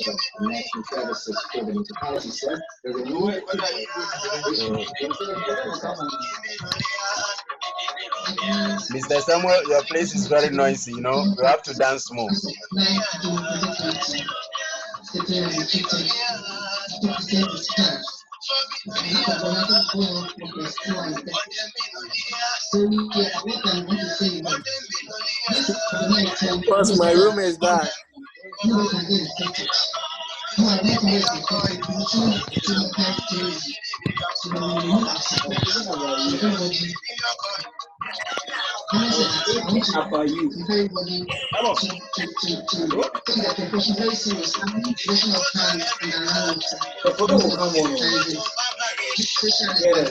National Services for the Municipality said there's a new Mr. Samuel, your place is very noisy, you know. You have to dance more. Plus, my room is that. about you. Come on. The photo will come on. Yeah.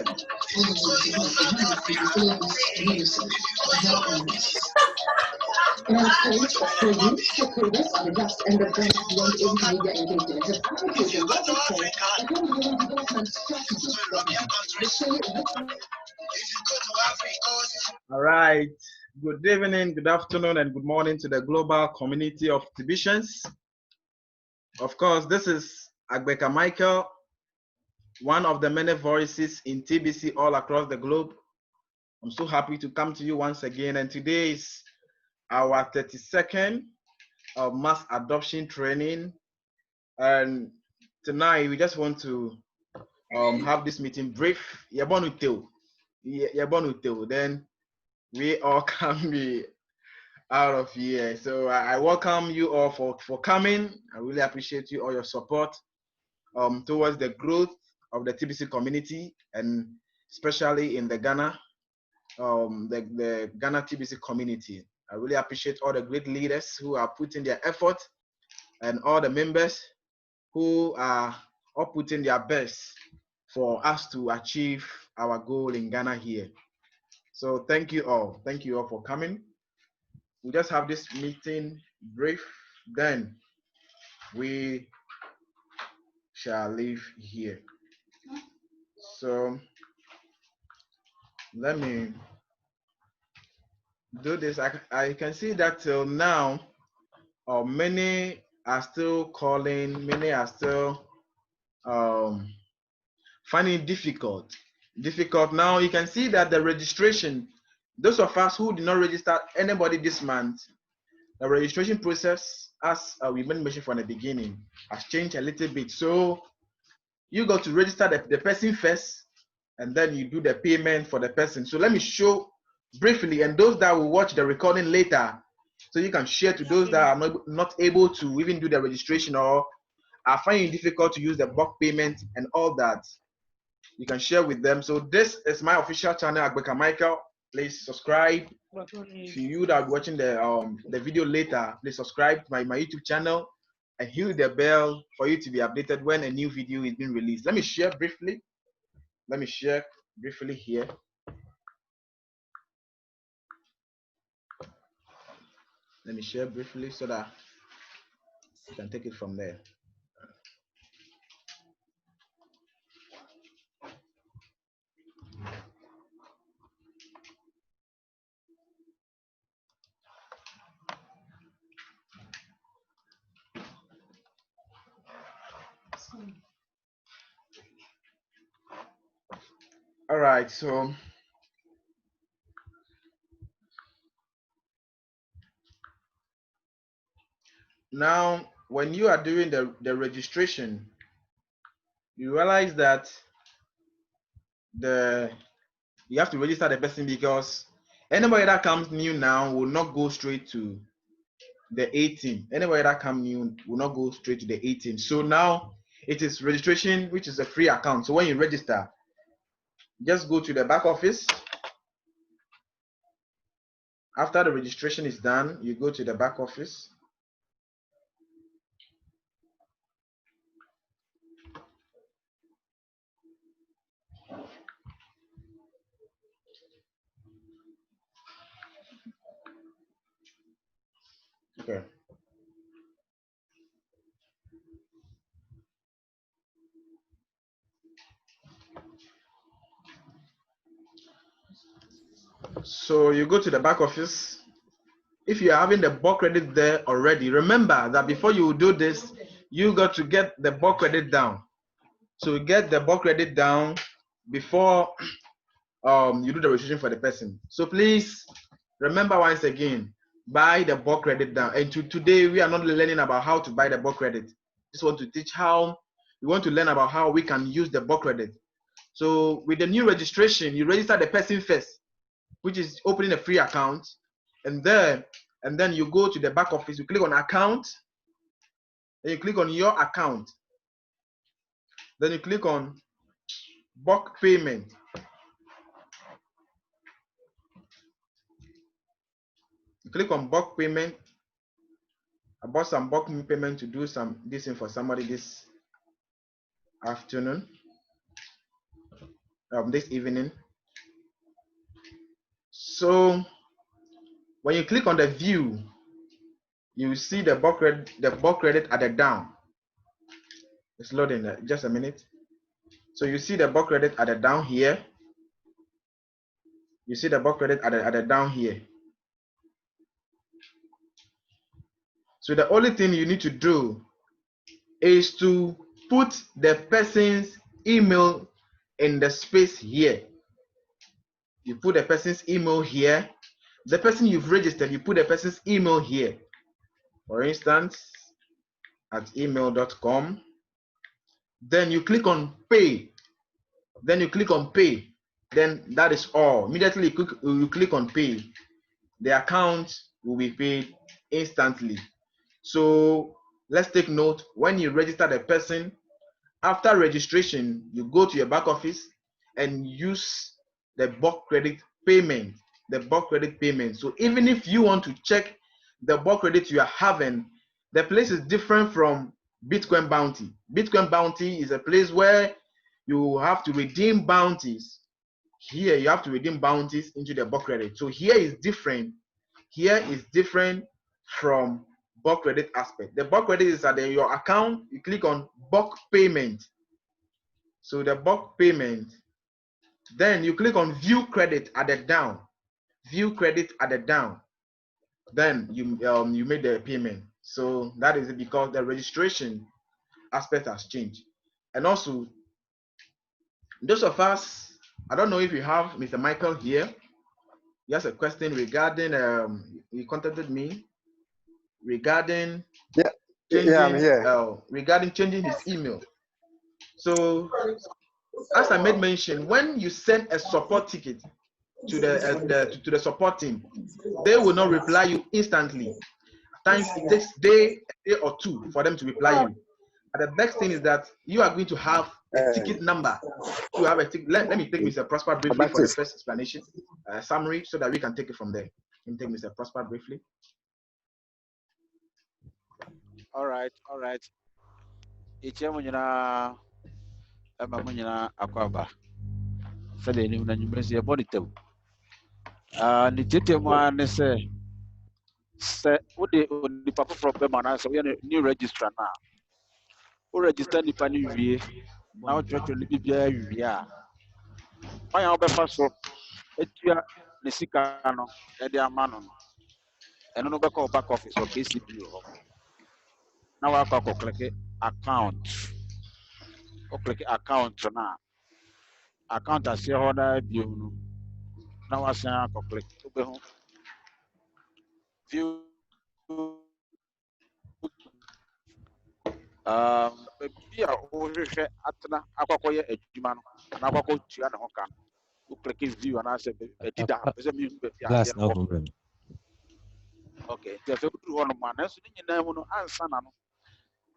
All right. Good evening, good afternoon, and good morning to the global community of TBCians. Of course, this is Agbeka Michael, one of the many voices in TBC all across the globe. I'm so happy to come to you once again, and today is our 32nd of mass adoption training. And tonight we just want to have this meeting brief. Then we all can be out of here. So I welcome you all for coming. I really appreciate you all your support towards the growth of the TBC community, and especially in the Ghana, the Ghana TBC community. I really appreciate all the great leaders who are putting their effort, and all the members who are all putting their best for us to achieve our goal in Ghana here. So thank you all. Thank you all for coming. We just have this meeting brief, then we shall leave here. So let me do this. I can see that till now, many are still calling, many are still finding it difficult. Now you can see that the registration, those of us who did not register anybody this month, the registration process, as we mentioned from the beginning, has changed a little bit. So you got to register the person first, and then you do the payment for the person. So let me show briefly, and those that will watch the recording later, so you can share to those that are not able to even do the registration or are finding it difficult to use the bulk payment and all that. You can share with them. So this is my official channel, Agbeka Michael. Please subscribe. If you that are watching the video later, please subscribe to my YouTube channel and hit the bell for you to be updated when a new video is being released. Let me share briefly. Here. Let me share briefly so that you can take it from there. All right, so now when you are doing the registration, you realize that you have to register the person, because anybody that comes new now will not go straight to the 18. Anybody that comes new will not go straight to the 18. So now it is registration, which is a free account. So when you register, just go to the back office. After the registration is done, you go to the back office. Okay. So you go to the back office. If you're having the bulk credit there already, remember that before you do this, you got to get the bulk credit down. So get the bulk credit down before you do the registration for the person. So please remember once again, buy the bulk credit down. And today we are not learning about how to buy the bulk credit. Just want to teach how we want to learn about how we can use the bulk credit. So with the new registration, you register the person first, which is opening a free account, and then you go to the back office, you click on account, then you click on your account, then you click on bulk payment. You click on bulk payment. I bought some bulk payment to do this thing for somebody this afternoon, this evening. So when you click on the view, you see the bulk credit at the down. It's loading. Just a minute. So you see the bulk credit at the down here. You see the bulk credit at the down here. So the only thing you need to do is to put the person's email in the space here. You put the person's email here. The person you've registered, you put the person's email here. For instance, at email.com. Then you click on pay. Then you click on pay. Then that is all. Immediately you click on pay. The account will be paid instantly. So let's take note, when you register the person, after registration, you go to your back office and use the bulk credit payment. The bulk credit payment. So even if you want to check the bulk credit you are having, the place is different from Bitcoin Bounty. Bitcoin Bounty is a place where you have to redeem bounties. Here you have to redeem bounties into the bulk credit. So here is different. Here is different from bulk credit aspect. The bulk credit is at your account. You click on bulk payment. So the bulk payment. Then you click on view credit at the down. View credit at the down. Then you made the payment. So that is because the registration aspect has changed. And also, those of us, I don't know if you have Mr. Michael here. He has a question regarding he contacted me regarding changing I'm here. Regarding changing his email. So as I made mention, when you send a support ticket to the support team, they will not reply you instantly. At times it takes a day or two for them to reply you. And the best thing is that you are going to have a ticket number. You have a ticket. Let me take Mr. Prosper briefly for the first explanation, summary, so that we can take it from there. Can you take Mr. Prosper briefly? All right. Ichemuna Emamuna Aquaba. Fede ni na nyumesi eboni tem. Ni tete mo ne se wode ni papa from be mana se we new registrar na. O register ni pa ni wie. Na o chocho ni bibia wie a. Why you be so etua ne sika no e de ama no. Eno no be call back office or KCB ho. Now I click account. Click account na. Account as shareholder view. Now I say click view. Maybe a ohwehwe atena akwakoye adwuma no na akwako tua ne ho ka. You click view and I say edida. That's no problem. Okay. The do one man so ni nyina mu no ansa na no.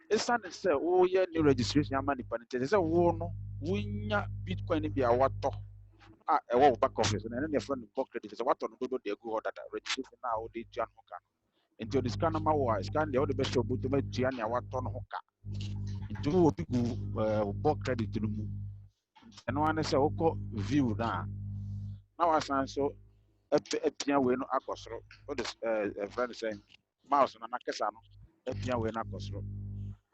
Esa ne say wo ye new registration ama ni panite say wo no wunya Bitcoin ni bia wato e wo back office na ne friend book credit say wato no do de go order registration na wo de tua no ka. Into the scan ma wo scan de wo de be show but ma tua ne wato no ka. Into wo pigu book credit no mu. And one say wo view na. Now asan so epia we no akosoro. What is a friend saying mouse na nakesa no epia we na akosoro.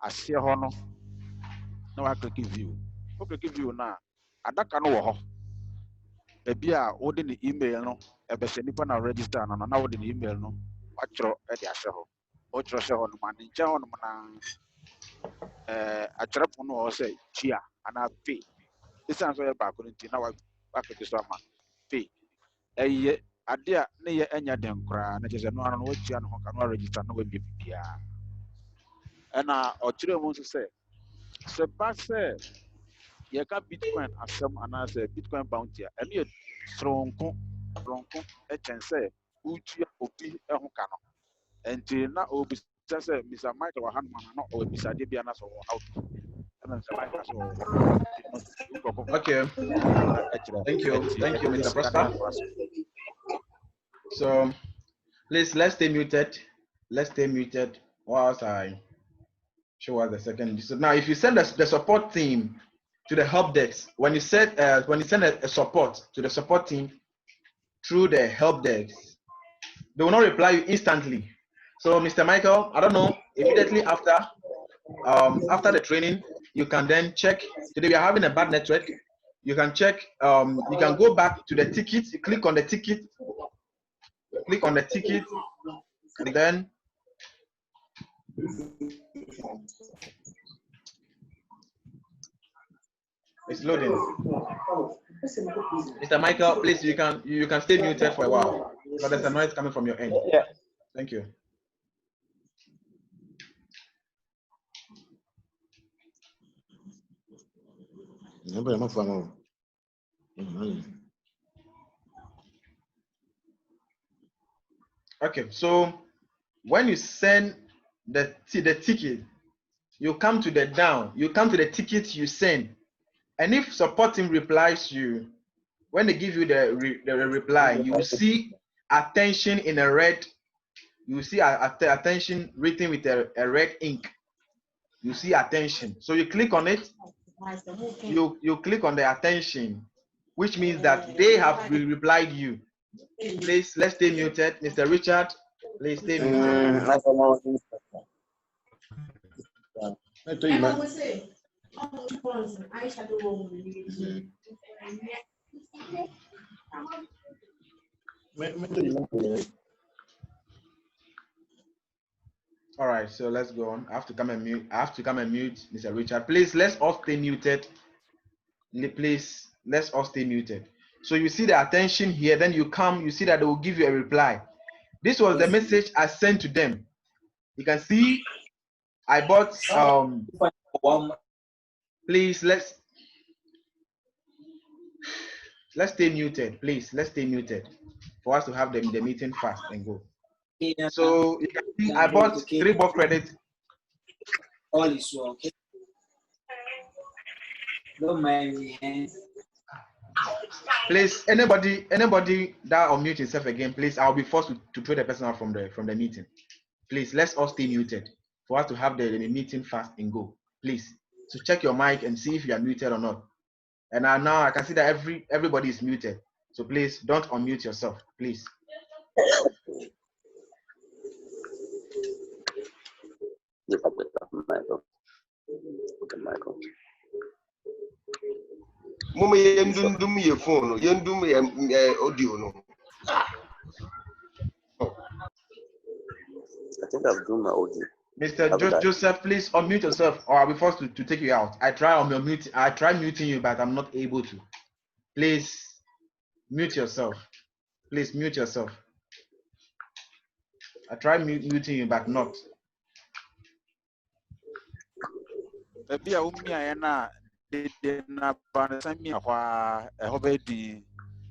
Asie ho no na wa click view. O click view na adaka no wo ho. Ebi a wo de ni email no e be se nipa na register na wo de ni email no wa chro e de ahye ho. O chro hye ho no ma ni nche ho no na akyerɛpo no wɔ hɔ sɛ tua anaa pay ɛsiane sɛ ɔyɛ baako no nti na wakeke so ama pay ɛyɛ ade a ne yɛ ɛnya den koraa na kyerɛ sɛ no ano no watua no ho ka no waregister na wabie biribiara ɛna ɔkyerɛ mu nso sɛ sɛ ba sɛ yɛka bitcoin asɛm anaasɛ bitcoin bounty a ɛno yɛ soronko ɛkyɛn sɛ wotua obi ho ka no ɛnti na ɔbisa sɛ Mr. Michael wɔ hanom ana na ɔwɔ bisadeɛ bi ana sɛ ɔwɔ out ɛna Mr. Michael sɛ ɔwɔ Okay. Thank you, Mr. Prosper. So please let's stay muted. Whilst I show us the second. So now, if you send the support team to the help desk, when you send a support to the support team through the help desk, they will not reply you instantly. So, Mr. Michael, I don't know, immediately after the training, you can then check. Today we are having a bad network. You can check. You can go back to the ticket. You click on the ticket. And then it's loading. Mr. Michael, please, you can stay muted for a while, but there's a noise coming from your end. Yeah. Thank you. Okay, so when you send the ticket, you come to the ticket you send, and if support team replies you, when they give you the reply, you will see attention in a red. You will see attention written with a red ink. You see attention, so you click on it. You click on the attention, which means that they have replied you. Please, let's stay muted. Mr. Richard, please stay muted. All right, so let's go on. I have to come and mute Mr. Richard. Please, let's all stay muted. Please, let's all stay muted. So you see the attention here, then you see that they will give you a reply. This was the message I sent to them. You can see I bought please let's stay muted. Please, let's stay muted for us to have the meeting fast and go. So you can see I bought 3 bulk credits. All is well, okay? Don't mind me. Please, anybody that unmute yourself again, please, I'll be forced to throw the person out from the meeting. Please, let's all stay muted for us to have the meeting fast and go. Please, so check your mic and see if you are muted or not. And now I can see that everybody is muted. So please don't unmute yourself, please. Mama yendum ye phone, yendum ye audio no. I think I've done my audio. Mr. Joseph, please unmute yourself, or I'll be forced to take you out. I try muting you, but I'm not able to. Please mute yourself. Please mute yourself. I try muting you, but not. Baby, I won't be na banasami ahwa ehobedi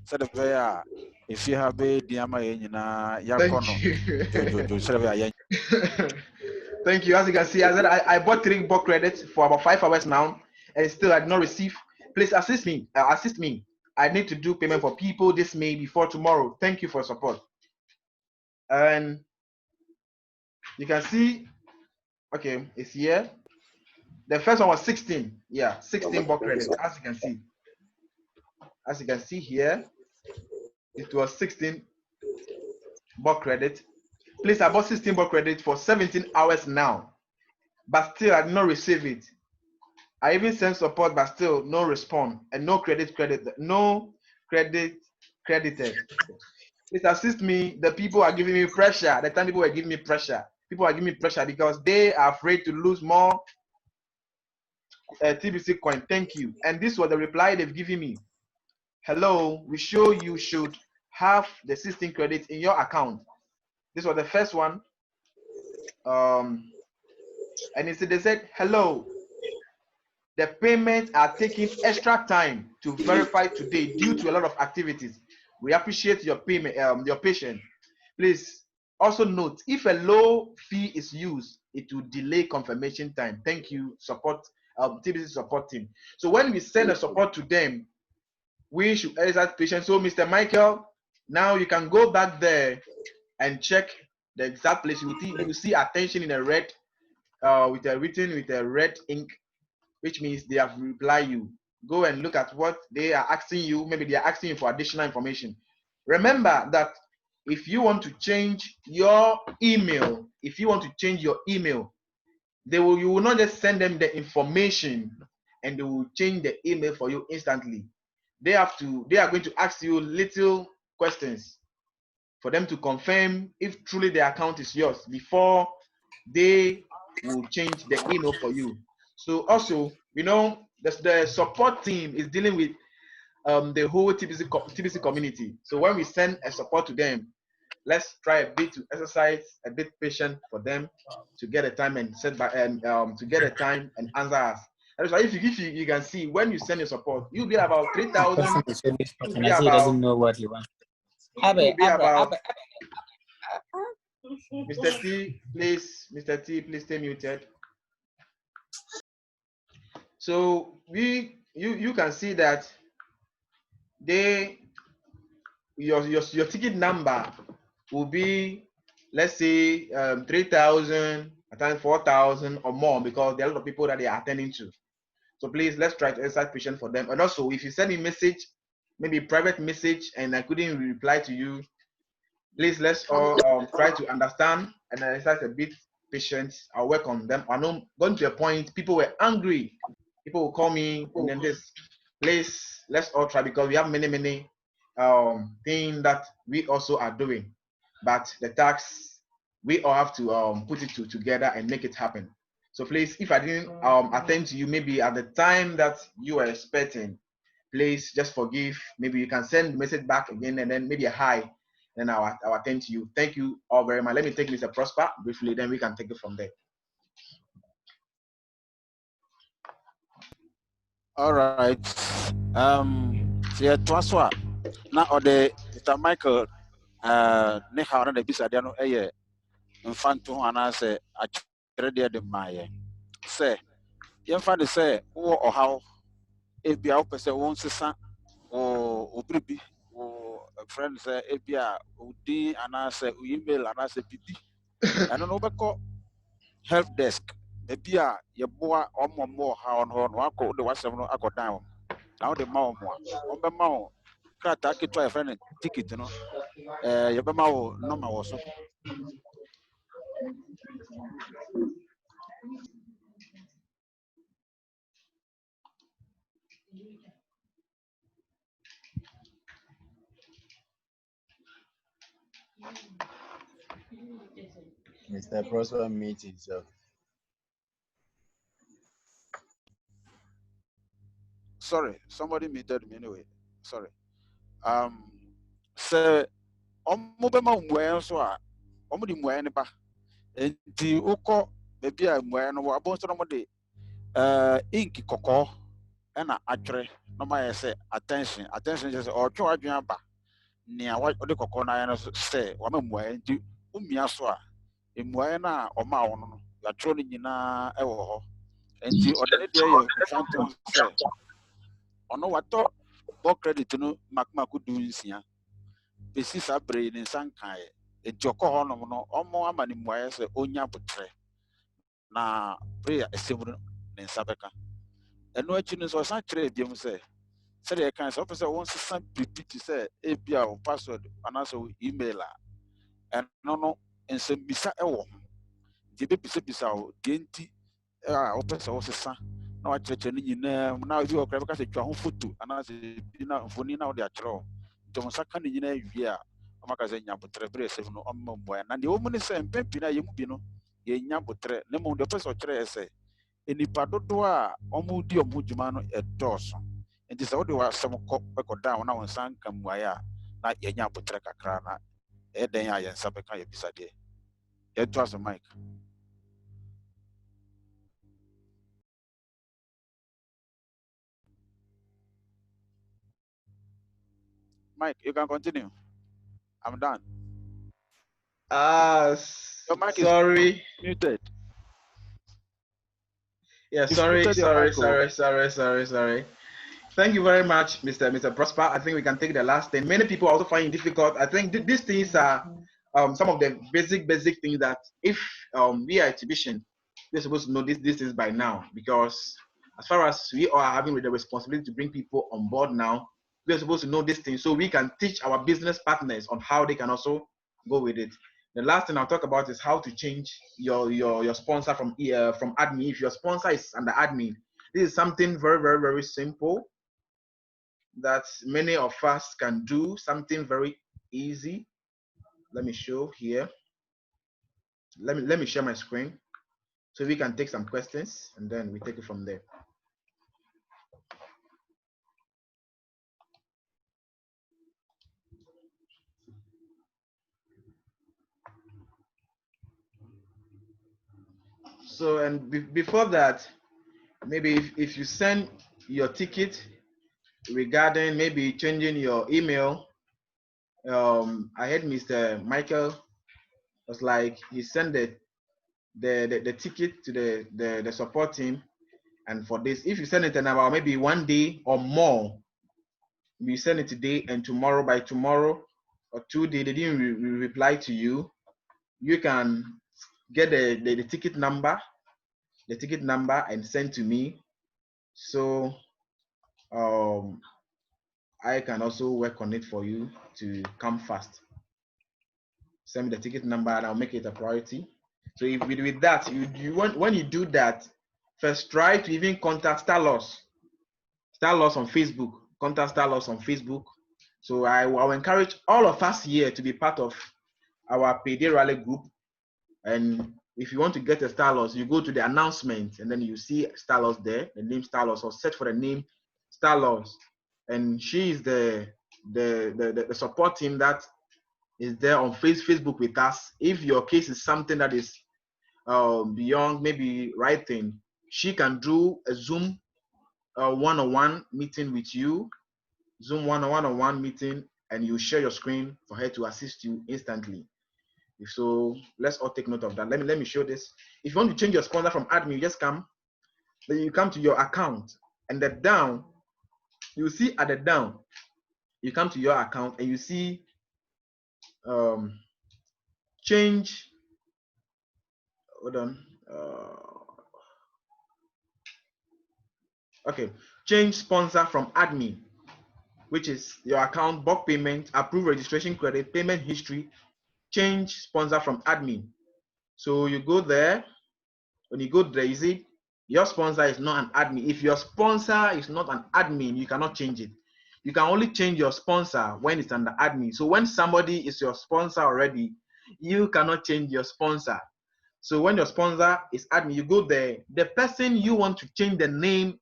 said the if you have a diama na yakono Thank you. As you can see, I said I bought 3 bulk credits for about 5 hours now, and still I did not receive. Please assist me. I need to do payment for people this May before tomorrow. Thank you for support. And you can see, okay, it's here. The first one was 16. Yeah, 16 bulk credits. As you can see here, it was 16 bulk credit. Please, I bought 16 bulk credit for 17 hours now, but still I did not receive it. I even sent support, but still no response and no credit credited. Please assist me. The people are giving me pressure. At the time people were giving me pressure. People are giving me pressure because they are afraid to lose more TBC coin. Thank you. And this was the reply they've given me. Hello, we show you should have the 16 credits in your account. This was the first one. And they said, hello, the payments are taking extra time to verify today due to a lot of activities. We appreciate your payment, your patience. Please also note, if a low fee is used, it will delay confirmation time. Thank you, support, TBC support team. So when we send a support to them, we should exercise patience. So Mr. Michael, now you can go back there and check the exact place. You will see attention in a red, written with a red ink, which means they have replied you. Go and look at what they are asking you. Maybe they are asking you for additional information. Remember that if you want to change your email, you will not just send them the information and they will change the email for you instantly. They are going to ask you little questions for them to confirm if truly the account is yours before they will change the email for you. So also, the support team is dealing with the whole TBC community. So when we send a support to them, let's try a bit to exercise a bit patient for them to get a time and set by to get a time and answer us. So if you can see, when you send your support, you'll be about 3,000. He doesn't know what he wants. Mr. T, please stay muted. So you can see that your ticket number will be, let's say, 3,000, at times 4,000 or more, because there are a lot of people that they are attending to. So please, let's try to exercise patience for them. And also, if you send me a message, maybe a private message, and I couldn't reply to you, please, let's all try to understand and exercise a bit patience. I'll work on them. I know going to a point, people were angry. People will call me, and then this. Please, let's all try, because we have many things that we also are doing. But the tax, we all have to put it together and make it happen. So please, if I didn't attend to you maybe at the time that you were expecting, please just forgive. Maybe you can send the message back again, and then maybe a hi, then I'll attend to you. Thank you all very much. Let me take Mr. Prosper briefly, then we can take it from there. All right. Twaswa. Now, Mr. Michael, ne how na bisa dia no mfanto anase akyere dia de maye. Say, yemfa de say wo ohaw ebia wo pese wo nsesa wo obribi wo friend say ebia odi anase email anase bibi. Ano no beko help desk. Ebia yeboa omomo ha on ho no akọ de wasem no akodan wo. Now the mao mo. On be mao krata ke try friend ticket no. Yebema wo number wo so. Mr. Prosper meet himself. Sorry, somebody muted me anyway. Sorry. Say omo be ma mwe so a omo di mwe ne ba. Enti ukọ bebi a mwe no abon so no mo de ink kokọ na atwere no ma ye say attention just or twa adwen aba nea wa de kokọ na ya no say wa ma mwe enti umia so a mwe na ọma wo no ya twere no nyina e wo ho. Enti odene de ye fantom say ono wato bo credit no makmaku du nsia besi sabre ni sankae ejoko ho no omo amani muaye se onya botre na prayer esemru ne nsabeka eno achi no so san kire biem se de kan so pese won sesan repeat se ebia o password anase o email a eno no nsembisa ewo de bebisa o de nti o pese o sesan na wa kire ni nyina na bi o kra beka se twa ho photo anase bi na foni na o de akire to saka ni nyina wie a amaka se nya botre bre se no ommo moya na de o mu ne se mpempi na yemu bi no ye nya botre ne mo de pese o kire ese enipa dodo a omo di omo djuma no edoso nti se wode wasem ko down na wonsan kamuaye a na yenya apotre kakra na eden a yensa beka ye bisade ye to as mic. Mike, you can continue. I'm done. Your mic is Sorry. muted. Yeah, You've sorry. muted your mic. Thank you very much, Mr. Prosper. I think we can take the last thing. Many people also find it difficult. I think these things are some of the basic things that if we are exhibition, we're supposed to know these things by now, because as far as we are having the responsibility to bring people on board now, we're supposed to know these things so we can teach our business partners on how they can also go with it. The last thing I'll talk about is how to change your sponsor from admin. If your sponsor is under admin, this is something very simple that many of us can do, something very easy. Let me show here. Let me share my screen so we can take some questions and then we take it from there. So, and before that, maybe if you send your ticket regarding maybe changing your email, I heard Mr. Michael was like he sent the ticket to the support team, and for this, if you send it in about maybe 1 day or more, you send it today and tomorrow, by tomorrow or 2 days they didn't reply to you, you can get the ticket number and send to me, so I can also work on it for you to come fast. Send me the ticket number and I'll make it a priority. So if with that, you want, when you do that, first try to even contact Starloss on Facebook. Contact Starloss on Facebook. So I will encourage all of us here to be part of our Payday Rally group. And if you want to get a Starloss, you go to the announcement and then you see Starloss there, the name Starloss, or search for the name Starloss. And she is the support team that is there on Facebook with us. If your case is something that is beyond maybe writing, she can do a Zoom one-on-one meeting with you, Zoom one-on-one meeting, and you share your screen for her to assist you instantly. So let's all take note of that. Let me show this. If you want to change your sponsor from admin, you just come, then you come to your account, and the down, you see at the down, you come to your account and you see change. Hold on. Okay, change sponsor from admin, which is your account, bulk payment, approved registration credit, payment history, change sponsor from admin. So you go there. When you go there, you see your sponsor is not an admin. If your sponsor is not an admin, you cannot change it. You can only change your sponsor when it's under admin. So when somebody is your sponsor already, you cannot change your sponsor. So when your sponsor is admin, you go there. The person you want to change the name,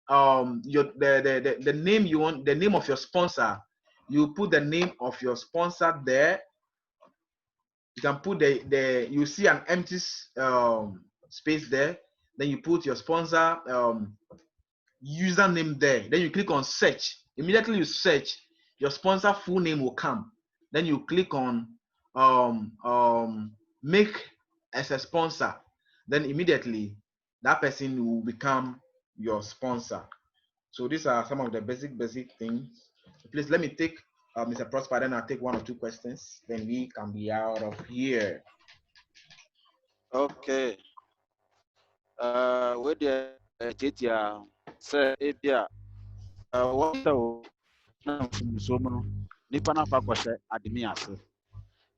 the name you want, the name of your sponsor, you put the name of your sponsor there. You can put you see an empty space there. Then you put your sponsor username there. Then you click on search. Immediately you search, your sponsor full name will come. Then you click on make as a sponsor. Then immediately that person will become your sponsor. So these are some of the basic things. Please let me take Mr. Prosper, then I'll take 1 or 2 questions. Then we can be out of here. Okay. Where the Jetia say Ebia what so no nipa na kwa kwose ademi ase.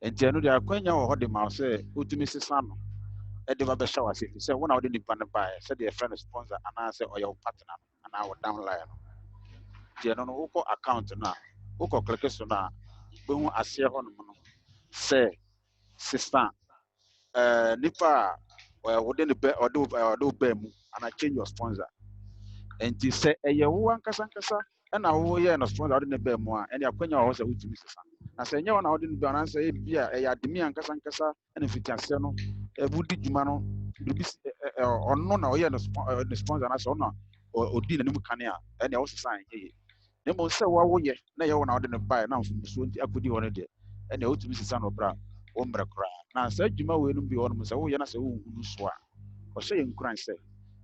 Enti enu dia kwanya wo hode ma say otumi sesa no e de ba be hwa wase say wona wo de nipa ne ba say the friend sponsor ana say oyo partner ana wo downline no. Ti enu no wo account na wo click so na be hu ase ho no say sister nipa within the bear or do bemu and I change your sponsor. And you say a year one casancasa and I will hear no sponsor in the bemu and your queen also with Mrs. I say, no one out in the answer, yeah, a yadimi and casancasa and if it has no a woody jumano or no, no, yeah, the sponsor and I saw no or did a new cania and I also sign here. They must say, what would you now out in the buy now from the Swinty Akudi on it and the old Mrs. Son of Brown, Ombra cry. Now said Juma will be on Massa, oh, Yana, who swear. Or say in crime say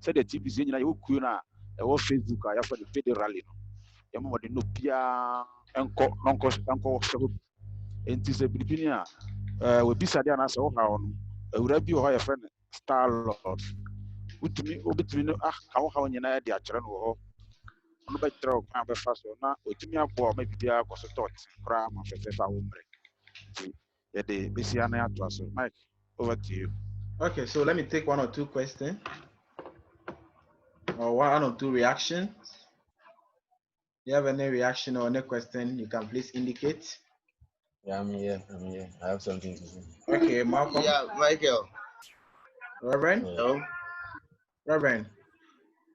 the TV is in your kuna a Facebook I have for the federal no the no pia non cost uncle and tis a Britannia will be Sadian as all how a review of your friend Star Lord. With me, between how you know the children or on the better of fast or not, with me up maybe be a cost of thought, cram of a fair hombre. Yeah, the Messiana to us. Mike, over to you. Okay, so let me take one or two questions or one or two reactions. You have any reaction or any question, you can please indicate. Yeah, I'm here. I have something to say. Okay, Malcolm. Yeah, Michael. Reverend. Hello. Reverend.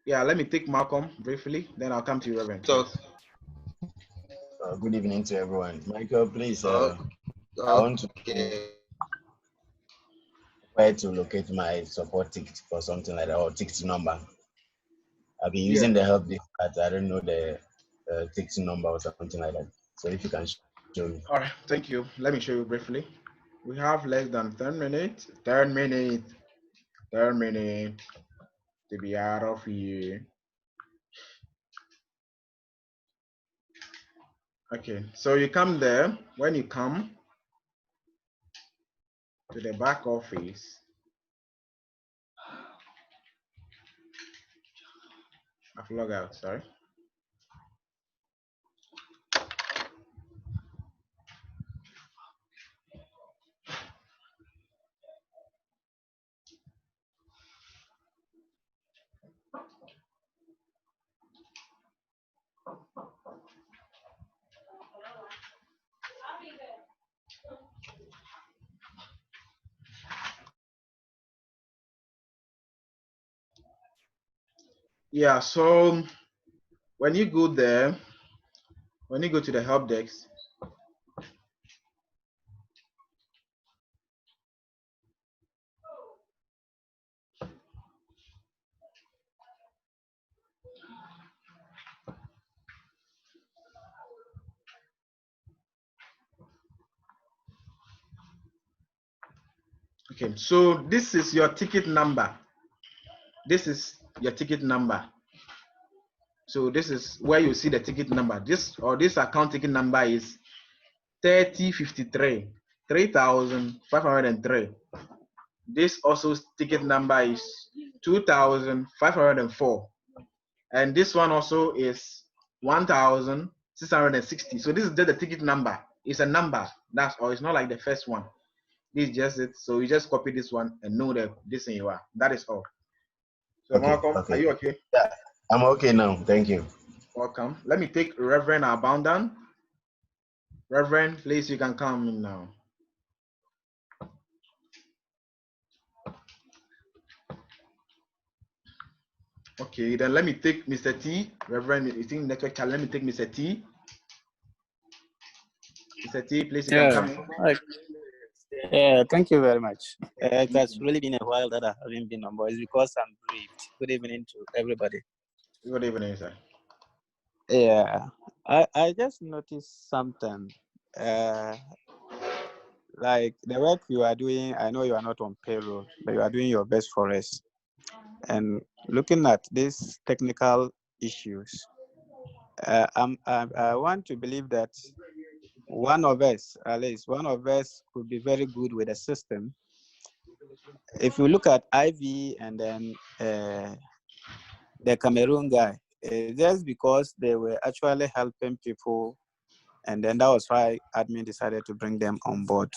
Yeah, let me take Malcolm briefly, then I'll come to you, Reverend. Talk. Good evening to everyone. Michael, please. I want to try to locate my support ticket or something like that, or ticket number. I've been using the help desk, but I don't know the ticket number or something like that. So if you can show me. All right, thank you. Let me show you briefly. We have less than 10 minutes. 10 minutes. 10 minutes to be out of here. Okay, so you come there. When you come to the back office, I've logged out, sorry. Yeah, so when you go there, when you go to the help desk, okay, so this is your ticket number. This is your ticket number. So this is where you see the ticket number. This account ticket number is 3053, 3,503. This also ticket number is 2,504. And this one also is 1,660. So this is just the ticket number. It's a number. That's all. It's not like the first one. This is just it. So you just copy this one and know that this thing you are. That is all. So Okay, Malcolm, okay. are you okay? Yeah, I'm okay now. Thank you. Welcome. Let me take Reverend Abundant. Reverend, please, you can come in now. Okay, then let me take Mr. T. Reverend, you think network challenge? Let me take Mr. T. Mr. T, please, you can come in. Right. Yeah, thank you very much. It has really been a while that I haven't been on board. It's because I'm briefed. Good evening to everybody. Good evening, sir. Yeah, I just noticed something. Like the work you are doing, I know you are not on payroll, but you are doing your best for us. And looking at these technical issues, I want to believe that one of us, at least one of us, could be very good with the system. If you look at IV and then the Cameroon guy, just because they were actually helping people, and then that was why admin decided to bring them on board.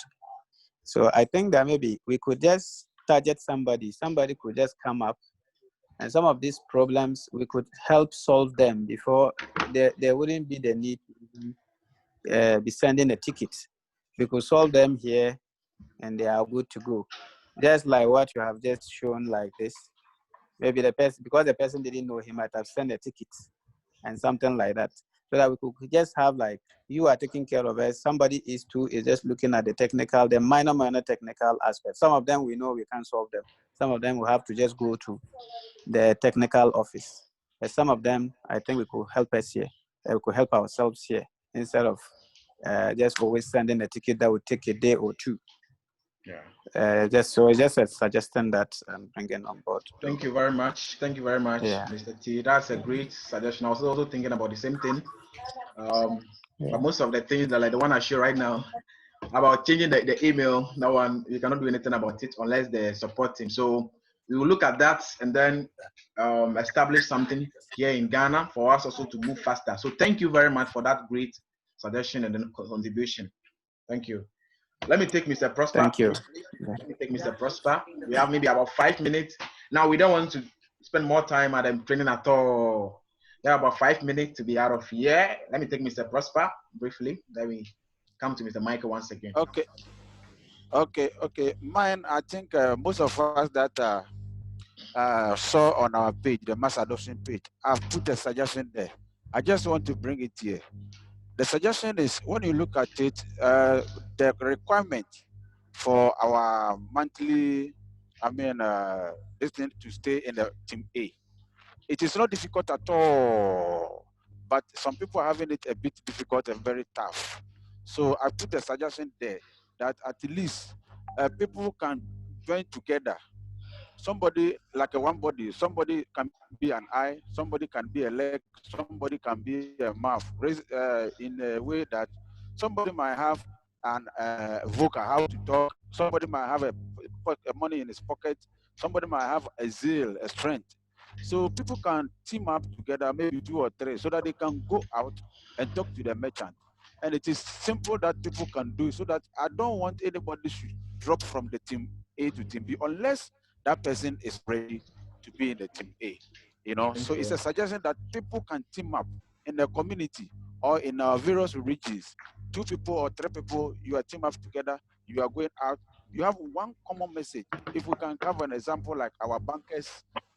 So I think that maybe we could just target somebody could just come up, and some of these problems we could help solve them before there wouldn't be the need to be sending a ticket. We could solve them here and they are good to go. just like what you have just shown like this. Maybe the person, because the person didn't know, he might have sent a ticket and something like that. So that we could just have like, you are taking care of it. Somebody is just looking at the technical, the minor technical aspects. Some of them we know we can't solve them. Some of them we have to just go to the technical office. But some of them, I think we could help us here. We could help ourselves here instead of just always sending a ticket that would take a day or two. Yeah. Just a suggestion that I'm bringing on board. Thank you very much. Thank you very much, Yeah. Mr. T. That's a great suggestion. I was also thinking about the same thing. But most of the things that like the one I share right now about changing the email, that one you cannot do anything about it unless the support team. So we will look at that and then establish something here in Ghana for us also to move faster. So thank you very much for that great suggestion and then contribution. Thank you. Let me take Mr. Prosper. Thank you. Let me take Mr. Prosper. We have maybe about 5 minutes. Now we don't want to spend more time at the training at all. We have about 5 minutes to be out of here. Let me take Mr. Prosper briefly. Then we come to Mr. Michael once again. Okay. Mine, I think most of us that saw on our page, the mass adoption page, I've put a suggestion there. I just want to bring it here. The suggestion is, when you look at it, the requirement for our monthly, this thing to stay in the team A, it is not difficult at all, but some people are having it a bit difficult and very tough. So I put a suggestion there that at least people can join together. Somebody like a one body, somebody can be an eye, somebody can be a leg, somebody can be a mouth, in a way that somebody might have an vocal, how to talk, somebody might have a money in his pocket, somebody might have a zeal, a strength. So people can team up together, maybe 2 or 3, so that they can go out and talk to the merchant. And it is simple that people can do, so that I don't want anybody to drop from the team A to team B unless that person is ready to be in the team A. So it's a suggestion that people can team up in the community or in our various regions. 2 people or 3 people, you are team up together, you are going out, you have one common message. If we can have an example like our bankers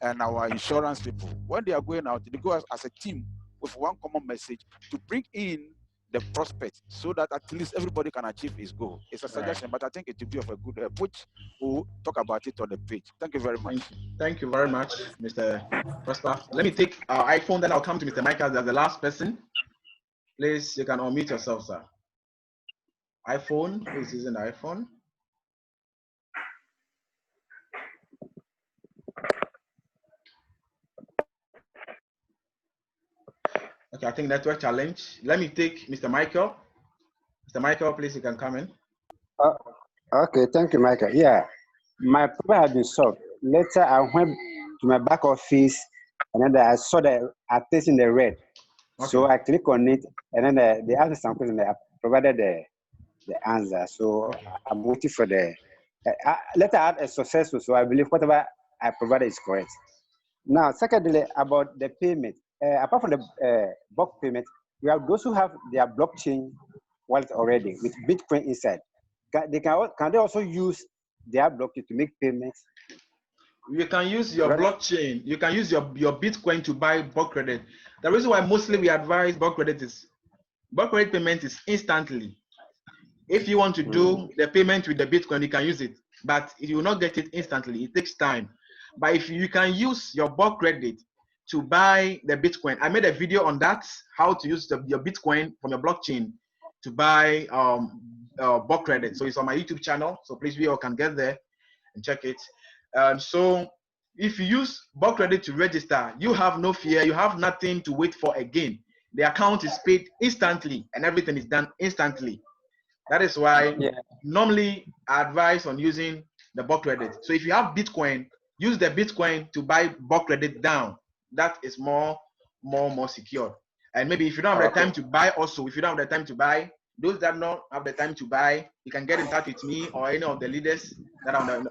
and our insurance people, when they are going out, they go as a team with one common message to bring in the prospect, so that at least everybody can achieve his goal. It's a suggestion, but I think it will be of a good help, which we'll talk about it on the page. Thank you very much. Thank you very much, Mr. Prosper. Let me take our iPhone, then I'll come to Mr. Michael as the last person. Please, you can unmute yourself, sir. iPhone, who is using the iPhone? Okay, I think network challenge. Let me take Mr. Michael. Mr. Michael, please, you can come in. Okay, thank you, Michael. Yeah, my problem has been solved. Later, I went to my back office, and then I saw the artist in the red. Okay. So I click on it, and then they asked me some questions, and I provided the answer. So I'm waiting for the. Later, I had a successful, so I believe whatever I provided is correct. Now, secondly, about the payment. Apart from the bulk payment, we have those who have their blockchain wallet already with Bitcoin inside. Can they also use their blockchain to make payments? You can use your blockchain. You can use your Bitcoin to buy bulk credit. The reason why mostly we advise bulk credit is bulk credit payment is instantly. If you want to do the payment with the Bitcoin, you can use it, but you will not get it instantly. It takes time. But if you can use your bulk credit to buy the Bitcoin, I made a video on that, how to use your Bitcoin from your blockchain to buy bulk credit. So it's on my YouTube channel. So please, we all can get there and check it. So if you use bulk credit to register, you have no fear. You have nothing to wait for again. The account is paid instantly and everything is done instantly. That is why normally I advise on using the bulk credit. So if you have Bitcoin, use the Bitcoin to buy bulk credit down. That is more secure. And maybe if you don't have the time to buy, also if you don't have the time to buy, those that don't have the time to buy, you can get in touch with me or any of the leaders that are on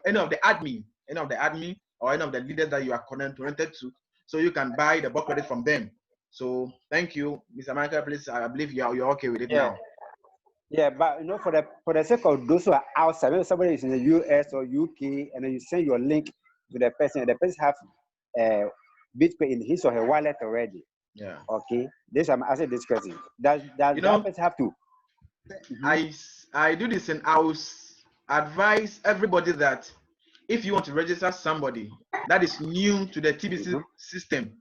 any of the admin or any of the leaders that you are connected to, so you can buy the bulk credit from them. So thank you, Mr. Michael. Please, I believe you're okay with it now. Yeah, but for the sake of those who are outside, maybe somebody is in the US or UK, and then you send your link to the person, and the person have Bitcoin in his or her wallet already. Yeah. Okay, this I'm asking this question. Does that person have to? I do this, and I will advise everybody that if you want to register somebody that is new to the TBC system,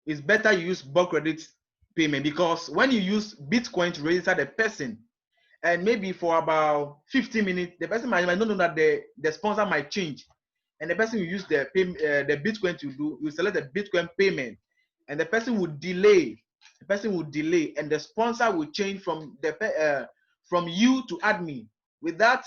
it's better you use bulk credit payment, because when you use Bitcoin to register the person, and maybe for about 15 minutes, the person might not know that the sponsor might change, and the person will use the Bitcoin to do, you select the Bitcoin payment, and the person would delay. The person would delay, and the sponsor will change from from you to admin. With that,